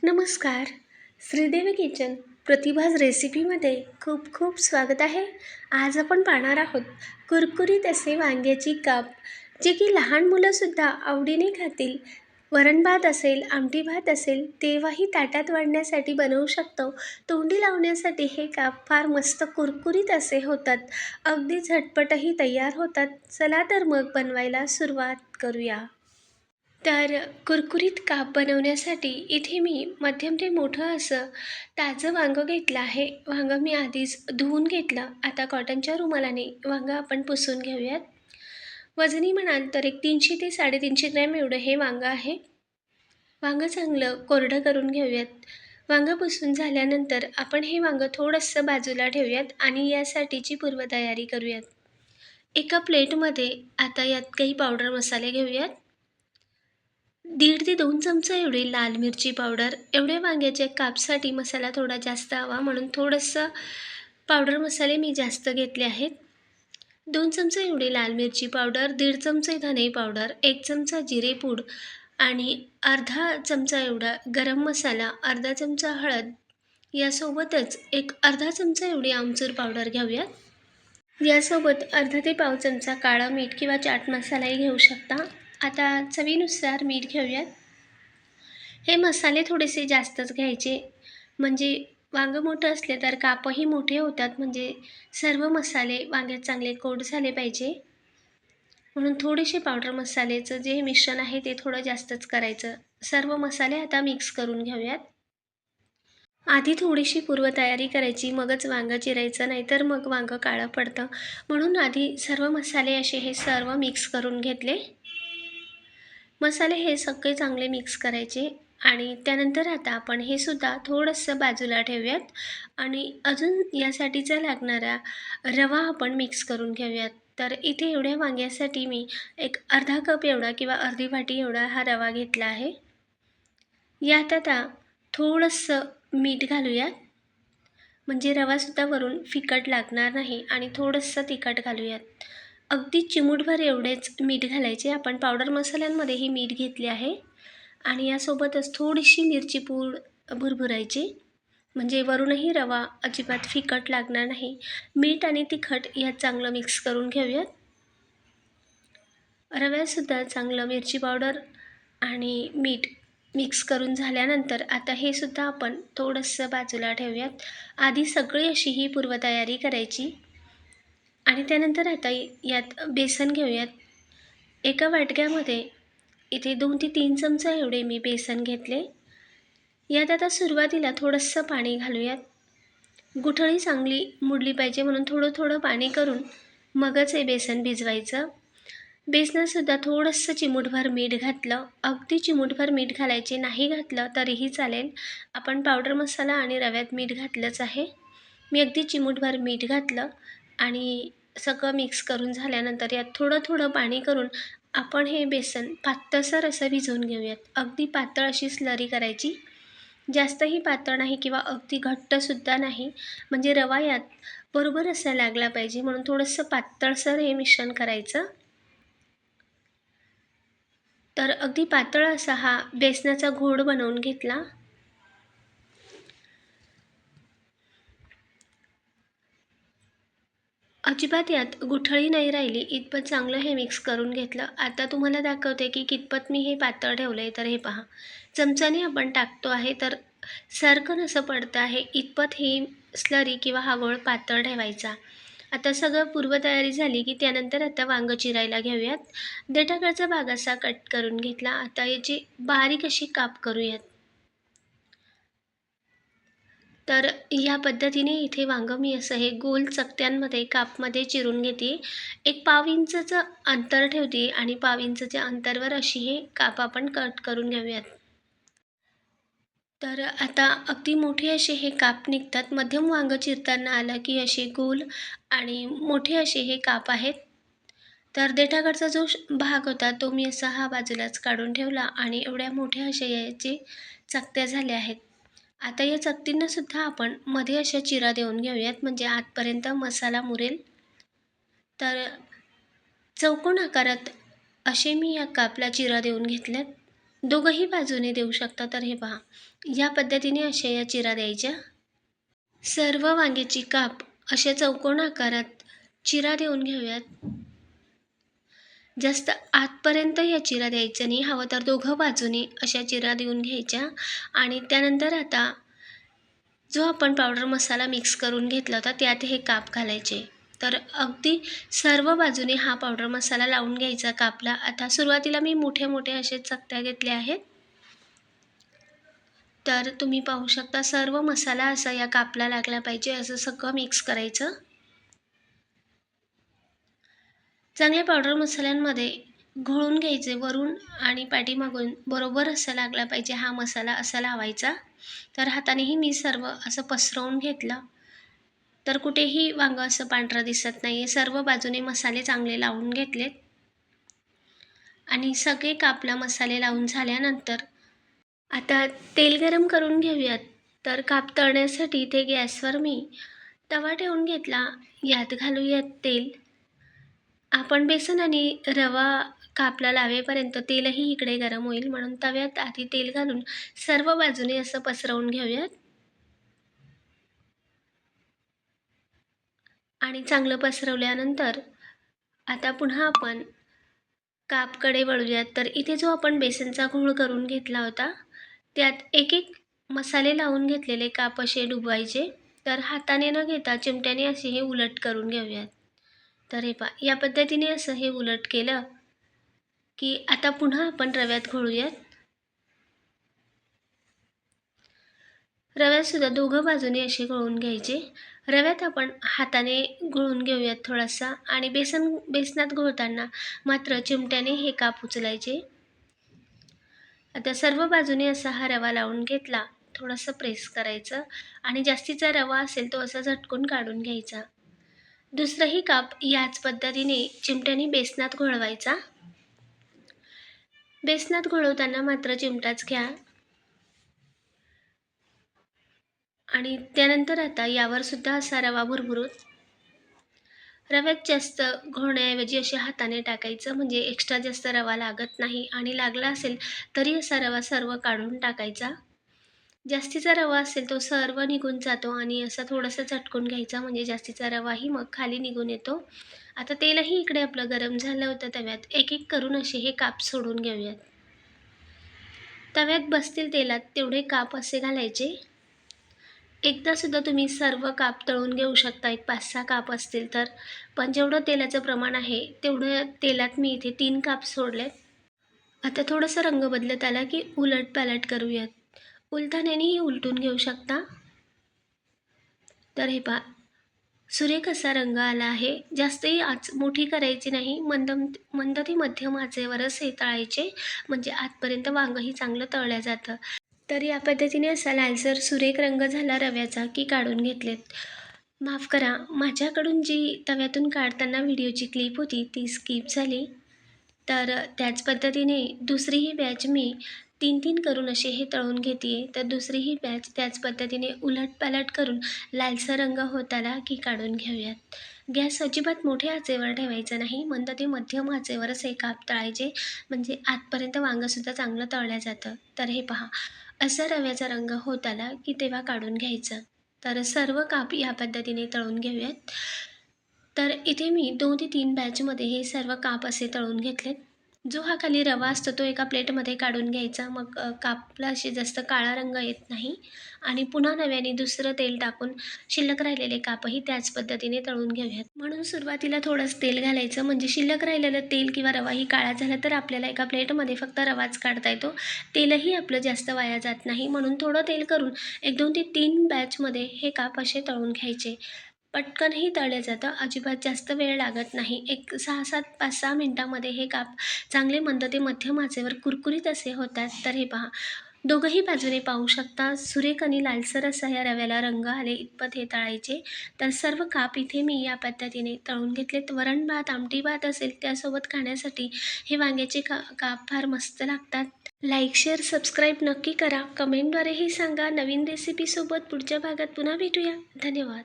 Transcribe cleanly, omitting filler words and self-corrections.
नमस्कार. श्रीदेवी किचन प्रतिभाज रेसिपीमध्ये खूप खूप स्वागत आहे. आज आपण पाहणार आहोत कुरकुरीत असे वांग्याची काप, जे की लहान मुलंसुद्धा आवडीने खातील. वरण भात असेल, आमटी भात असेल, तेव्हाही ताटात वाढण्यासाठी बनवू शकतो. तोंडी लावण्यासाठी हे काप फार मस्त कुरकुरीत असे होतात. अगदी झटपटही तयार होतात. चला तर मग बनवायला सुरुवात करूया. तर कुरकुरीत काप बनवण्यासाठी इथे मी मध्यम ते मोठं असं ताजं वांगं घेतलं आहे. वांगं मी आधीच धुवून घेतलं. आता कॉटनच्या रुमालाने वांगं आपण पुसून घेऊयात. वजनी म्हणाल तर एक 300 ते 350 ग्रॅम एवढं हे वांगं आहे. वांगं चांगलं कोरडं करून घेऊयात. वांगं पुसून झाल्यानंतर आपण हे वांगं थोडंसं बाजूला ठेवूयात आणि यासाठीची पूर्वतयारी करूयात. एका प्लेटमध्ये आता यात काही पावडर मसाले घेऊयात. 1.5 ते 2 चमचे एवढी लाल मिरची पावडर. एवढ्या वांग्याच्या कापसाठी मसाला थोडा जास्त हवा म्हणून थोडंसं पावडर मसाले मी जास्त घेतले आहेत. 2 चमचे एवढी लाल मिरची पावडर, 1.5 चमचे धने पावडर, 1 चमचा जिरे पूड आणि अर्धा चमचा एवढा गरम मसाला, अर्धा चमचा हळद. यासोबतच एक अर्धा चमचा एवढी आमचूर पावडर घेऊयात. यासोबत अर्धा ते पाव चमचा काळं मीठ किंवा चाट मसालाही घेऊ शकता. आता चवीनुसार मीठ घेऊयात. हे मसाले थोडेसे जास्तच घ्यायचे, म्हणजे वांगं मोठं असले तर कापही मोठे होतात, म्हणजे सर्व मसाले वांग्यात चांगले कोट झाले पाहिजे. म्हणून थोडेसे पावडर मसाल्याचं जे मिश्रण आहे ते थोडं जास्तच करायचं. सर्व मसाले आता मिक्स करून घेऊयात. आधी थोडीशी पूर्वतयारी करायची, मगच वांगं चिरायचं, नाहीतर मग वांगं काळं पडतं. म्हणून आधी सर्व मसाले असे हे सर्व मिक्स करून घेतले. मसाले हे सगळे चांगले मिक्स करायचे आणि त्यानंतर आता आपण हे सुद्धा थोडंसं बाजूला ठेवूयात आणि अजून यासाठीचा लागणारा रवा आपण मिक्स करून घेऊयात. तर इथे एवढ्या वांग्यासाठी मी एक अर्धा कप एवढा किंवा अर्धी वाटी एवढा हा रवा घेतला आहे. यात आता थोडंसं मीठ घालूयात, म्हणजे रवासुद्धा वरून फिकट लागणार नाही आणि थोडंसं तिखट घालूयात. अगदी चिमूटभर एवढेच मीठ घालायचे. आपण पावडर मसाल्यांमध्येही मीठ घेतले आहे आणि यासोबतच थोडीशी मिरची पूड भुरभुरायची, म्हणजे वरूनही रवा अजिबात फिकट लागणार नाही. मीठ आणि तिखट यात चांगलं मिक्स करून घेऊयात. रव्यातसुद्धा चांगलं मिरची पावडर आणि मीठ मिक्स करून झाल्यानंतर आता हे सुद्धा आपण थोडंसं बाजूला ठेवूयात. आधी सगळी अशी ही पूर्वतयारी करायची आणि त्यानंतर आता यात बेसन घेऊयात. एका वाटक्यामध्ये इथे 2 ते 3 चमचे एवढे मी बेसन घेतले. यात आता सुरुवातीला थोडंसं पाणी घालूयात. गुठळी चांगली मुडली पाहिजे म्हणून थोडं थोडं पाणी करून मगच हे बेसन भिजवायचं. बेसनातसुद्धा थोडंसं चिमूटभर मीठ घातलं. अगदी चिमूटभर मीठ घालायचे, नाही घातलं तरीही चालेल. आपण पावडर मसाला आणि रव्यात मीठ घातलंच आहे. मी अगदी चिमूटभर मीठ घातलं आणि सगळं मिक्स करून झाल्यानंतर यात थोडं थोडं पाणी करून आपण हे बेसन पातळसर असं भिजवून घेऊयात. अगदी पातळ अशी स्लरी करायची, जास्तही पातळ नाही किंवा अगदी घट्टसुद्धा नाही, म्हणजे रवा यात बरोबर असा लागला पाहिजे, म्हणून थोडंसं पातळसर हे मिश्रण करायचं. तर अगदी पातळ असा हा बेसनाचा घोळ बनवून घेतला. अजिबात यात गुठळी नाही राहिली इतपत चांगलं हे मिक्स करून घेतलं. आता तुम्हाला दाखवते की कितपत मी हे पातळ ठेवलं आहे. तर हे पहा, चमच्याने आपण टाकतो आहे तर सरकन असं पडतं आहे. इतपत ही स्लरी किंवा हा गोळ पातळ ठेवायचा. आता सगळं पूर्वतयारी झाली की त्यानंतर आता वांगं चिरायला घेऊयात. देठाकडचा भाग असा कट करून घेतला. आता याची बारीक अशी काप करूयात. तर ह्या पद्धतीने इथे वांगं मी असं हे गोल चकत्यांमध्ये कापमध्ये चिरून घेते. एक पाव इंचचं अंतर ठेवते आणि पाव इंचच्या अंतरावर अशी हे काप आपण कट करून घेऊयात. तर आता अगदी मोठे असे हे काप निघतात. मध्यम वांगं चिरताना आलं की असे गोल आणि मोठे असे हे काप आहेत. तर देठाकडचा जो भाग होता तो मी असा हा बाजूलाच काढून ठेवला आणि एवढ्या मोठ्या अशा याचे चकत्या झाल्या आहेत. आता या चकतींना सुद्धा आपण मध्ये अशा चिरा देऊन घेऊयात, म्हणजे आतपर्यंत मसाला मुरेल. तर चौकोन आकारात असे मी या कापला चिरा देऊन घेतल्यात. दोघंही बाजूने देऊ शकता. तर हे पहा, या पद्धतीने अशा या चिरा द्यायच्या. सर्व वांग्याची काप अशा चौकोन आकारात चिरा देऊन घेऊयात. जास्त आतपर्यंत या चिरा द्यायच्या नाही, हवं तर दोघं बाजूने अशा चिरा देऊन घ्यायच्या. आणि त्यानंतर आता जो आपण पावडर मसाला मिक्स करून घेतला होता त्यात हे काप घालायचे. तर अगदी सर्व बाजूने हा पावडर मसाला लावून घ्यायचा कापला. आता सुरुवातीला मी मोठे मोठे असे चकत्या घेतल्या आहेत. तर तुम्ही पाहू शकता सर्व मसाला असा या कापला लागला पाहिजे, असं सगळं मिक्स करायचं. चांगल्या पावडर मसाल्यांमध्ये घोळून घ्यायचे, वरून आणि पाठीमागून बरोबर असा लागला पाहिजे हा मसाला, असा लावायचा. तर हातानेही मी सर्व असं पसरवून घेतलं. तर कुठेही वांगं असं पांढरं दिसत नाही आहे. सर्व बाजूने मसाले चांगले लावून घेतलेत आणि सगळे कापला मसाले लावून झाल्यानंतर आता तेल गरम करून घेऊयात. तर काप तळण्यासाठी इथे गॅसवर मी तवा ठेवून घेतला. यात घालूयात तेल. आपण बेसन आणि रवा कापला लावेपर्यंत तेलही इकडे गरम होईल, म्हणून तव्यात आधी तेल घालून सर्व बाजूने असं पसरवून घेऊयात. आणि चांगलं पसरवल्यानंतर आता पुन्हा आपण कापकडे वळूयात. तर इथे जो आपण बेसनचा घोळ करून घेतला होता त्यात एक एक मसाले लावून घेतलेले काप असे डुबवायचे. तर हाताने न घेता चिमट्याने असे हे उलट करून घेऊयात. तर हे पहा, या पद्धतीने असं हे उलट केलं की आता पुन्हा आपण रव्यात घोळूयात. रव्यातसुद्धा दोघं बाजूने असे घोळून घ्यायचे. रव्यात आपण हाताने घोळून घेऊयात थोडासा, आणि बेसनात घोळताना मात्र चिमट्याने हे काप उचलायचे. आता सर्व बाजूने असा हा रवा लावून घेतला. थोडंसं प्रेस करायचं आणि जास्तीचा रवा असेल तो असा झटकून काढून घ्यायचा. दुसरंही काप याच पद्धतीने चिमट्याने बेसनात घोळवायचा. बेसनात घोळवताना मात्र चिमटाच घ्या. आणि त्यानंतर आता यावर सुद्धा असा रवा भुरभुरून रव्यात जास्त घोळण्याऐवजी असे हाताने टाकायचं, म्हणजे एक्स्ट्रा जास्त रवा लागत नाही. आणि लागला असेल तरी असा रवा सर्व काढून टाकायचा. जास्तीचा रवा असेल तो सर्व निघून जातो आणि असा थोडासा झटकून घ्यायचा, म्हणजे जास्तीचा रवाही मग खाली निघून येतो. आता तेलही इकडे आपलं गरम झालं होतं तव्यात. एक एक करून असे हे काप सोडून घेऊयात. तव्यात बसतील तेलात तेवढे काप असे घालायचे. एकदासुद्धा तुम्ही सर्व काप तळून घेऊ शकता, एक 5-6 काप असतील तर. पण जेवढं तेलाचं प्रमाण आहे तेवढं तेलात मी इथे 3 काप सोडलेत. आता थोडंसं रंग बदलत आला की उलटपालट करूयात. उलथाण्यानेही उलटून घेऊ शकता. तर हे पहा, सुरेख असा रंग आला आहे. जास्तही आच मोठी करायची नाही, मंद ते मध्यम आचेवरच हे तळायचे, म्हणजे आतपर्यंत वांगंही चांगलं तळलं जातं. तर या पद्धतीने असा लालसर सुरेख रंग झाला रव्याचा की काढून घेतलेत. माफ करा, माझ्याकडून जी तव्यातून काढताना व्हिडिओची क्लिप होती ती स्किप झाली. तर त्याच पद्धतीने दुसरीही बॅच मी 3-3 करून असे हे तळून घेते आहे. तर दुसरीही बॅच त्याच पद्धतीने उलटपालट करून लालसर रंग होत आला की काढून घेऊयात. गॅस अजिबात मोठ्या आचेवर ठेवायचा नाही, मंद ते मध्यम आचेवरच हे काप तळायचे, म्हणजे आतपर्यंत वांगंसुद्धा चांगलं तळलं जातं. तर हे पहा, असा रव्याचा रंग होत आला की तेव्हा काढून घ्यायचं. तर सर्व काप या पद्धतीने तळून घेऊयात. तर इथे मी 2 ते 3 बॅचमध्ये हे सर्व काप असे तळून घेतलेत. जो हा खाली रवा असतो तो एका प्लेटमध्ये काढून घ्यायचा. मग कापला असे जास्त काळा रंग येत नाही. आणि पुन्हा नव्याने दुसरं तेल टाकून शिल्लक राहिलेले कापही त्याच पद्धतीने तळून घेऊयात. म्हणून सुरुवातीला थोडंसं तेल घालायचं, म्हणजे शिल्लक राहिलेलं तेल किंवा रवाही काळा झाला तर आपल्याला एका प्लेटमध्ये फक्त रवाच काढता येतो. तेलही आपलं जास्त वाया जात नाही, म्हणून थोडं तेल करून 1-2 ते 3 बॅचमध्ये हे काप असे तळून घ्यायचे. पटकनही तळलं जातं, अजिबात जास्त वेळ लागत नाही. एक 6-7, 5-6 मिनिटामध्ये हे काप चांगले मंद ते मध्यम आचेवर कुरकुरीत असे होतात. तर हे पहा, दोघंही बाजूने पाहू शकता सुरेख आणि लालसर असा या रव्याला रंग आले इतपत हे तळायचे. तर सर्व काप इथे मी या पद्धतीने तळून घेतलेत. वरण भात, आमटी भात असेल त्यासोबत खाण्यासाठी हे वांग्याचे काप फार मस्त लागतात. लाईक, शेअर, सबस्क्राईब नक्की करा. कमेंटद्वारेही सांगा. नवीन रेसिपीसोबत पुढच्या भागात पुन्हा भेटूया. धन्यवाद.